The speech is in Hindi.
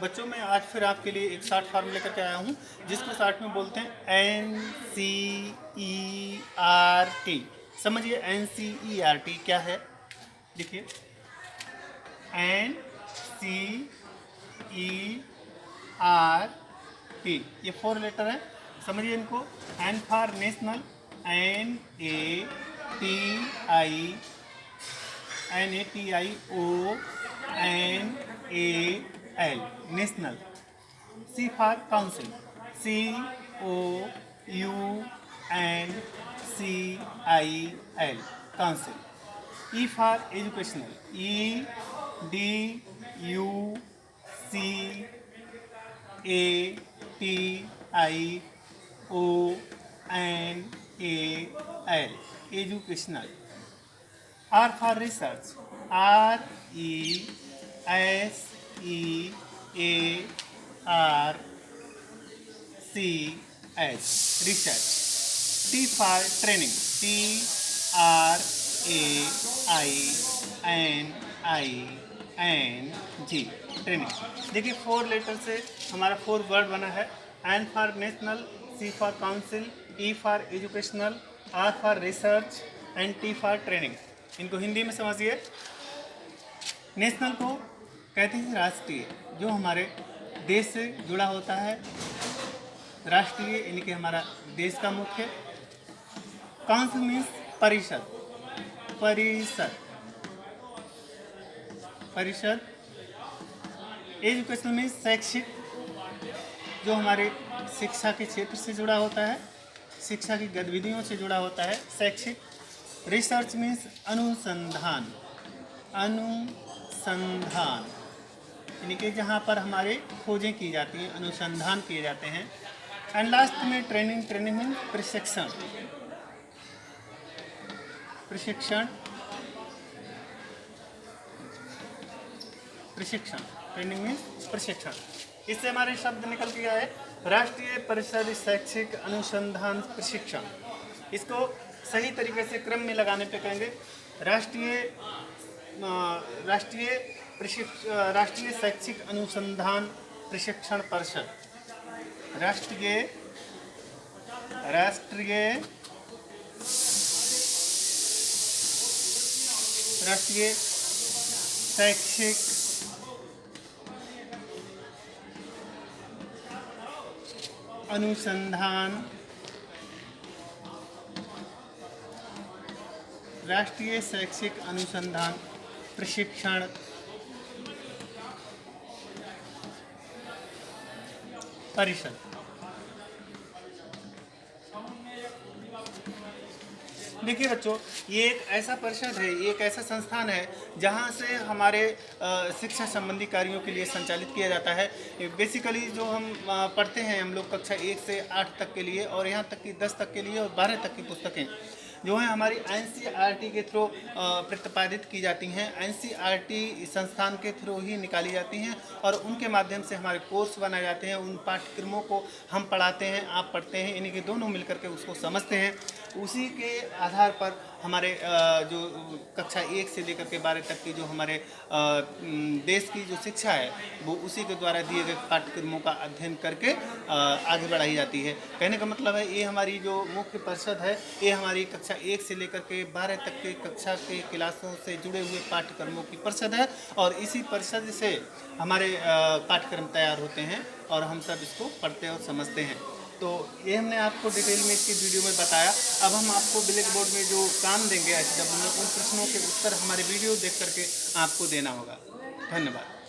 बच्चों मैं आज फिर आपके लिए एक शार्ट फॉर्म लेकर के आया हूँ जिसको शार्ट में बोलते हैं NCERT। समझिए NCERT क्या है। देखिए NCERT ये 4 लेटर है। समझिए इनको। N for national, NATIONAL national. C for council, COUNCIL council। E for educational, EDUCATIONAL educational। R for research, RESEARCH research। T for training, TRAINING training. देखिए 4 लेटर से हमारा 4 वर्ड बना है। N for national, C for council, E for educational, R for research and T for training. इनको हिंदी में समझिए। नेशनल को कहते हैं राष्ट्रीय, जो हमारे देश से जुड़ा होता है। राष्ट्रीय यानी कि हमारा देश का मुख्य। काउंसिल मीन्स परिषद, परिषद। एजुकेशनल मीन्स शैक्षिक, जो हमारे शिक्षा के क्षेत्र से जुड़ा होता है, शिक्षा की गतिविधियों से जुड़ा होता है, शैक्षिक। रिसर्च मीन्स अनुसंधान, यानी कि जहाँ पर हमारे खोजें की जाती हैं, अनुसंधान किए जाते हैं। एंड लास्ट में ट्रेनिंग मीन्स प्रशिक्षण, ट्रेनिंग मीन्स प्रशिक्षण। इससे हमारे शब्द निकल के आए राष्ट्रीय परिषद शैक्षिक अनुसंधान प्रशिक्षण। इसको सही तरीके से क्रम में लगाने पे कहेंगे राष्ट्रीय शैक्षिक अनुसंधान प्रशिक्षण परिषद। राष्ट्रीय शैक्षिक अनुसंधान, राष्ट्रीय शैक्षिक अनुसंधान प्रशिक्षण परिषद। देखिए बच्चों, ये एक ऐसा परिषद है, ये एक ऐसा संस्थान है जहाँ से हमारे शिक्षा संबंधी कार्यों के लिए संचालित किया जाता है। बेसिकली जो हम पढ़ते हैं हम लोग कक्षा 1 से 8 तक के लिए, और यहाँ तक कि 10 तक के लिए और 12 तक की पुस्तकें जो हैं हमारी NCERT के थ्रू प्रतिपादित की जाती हैं। NCERT संस्थान के थ्रू ही निकाली जाती हैं और उनके माध्यम से हमारे कोर्स बनाए जाते हैं। उन पाठ्यक्रमों को हम पढ़ाते हैं, आप पढ़ते हैं, यानी कि दोनों मिलकर के उसको समझते हैं। उसी के आधार पर हमारे जो कक्षा 1 से लेकर के 12 तक की जो हमारे देश की जो शिक्षा है वो उसी के द्वारा दिए गए पाठ्यक्रमों का अध्ययन करके आगे बढ़ाई जाती है। कहने का मतलब है ये हमारी जो मुख्य परिषद है ये हमारी कक्षा 1 से लेकर के 12 तक के कक्षा के क्लासों से जुड़े हुए पाठ्यक्रमों की परिषद है, और इसी परिषद से हमारे पाठ्यक्रम तैयार होते हैं और हम सब इसको पढ़ते और समझते हैं। तो ये हमने आपको डिटेल में इसकी वीडियो में बताया। अब हम आपको ब्लैक बोर्ड में जो काम देंगे HW में, उन प्रश्नों के उत्तर हमारे वीडियो देख करके आपको देना होगा। धन्यवाद।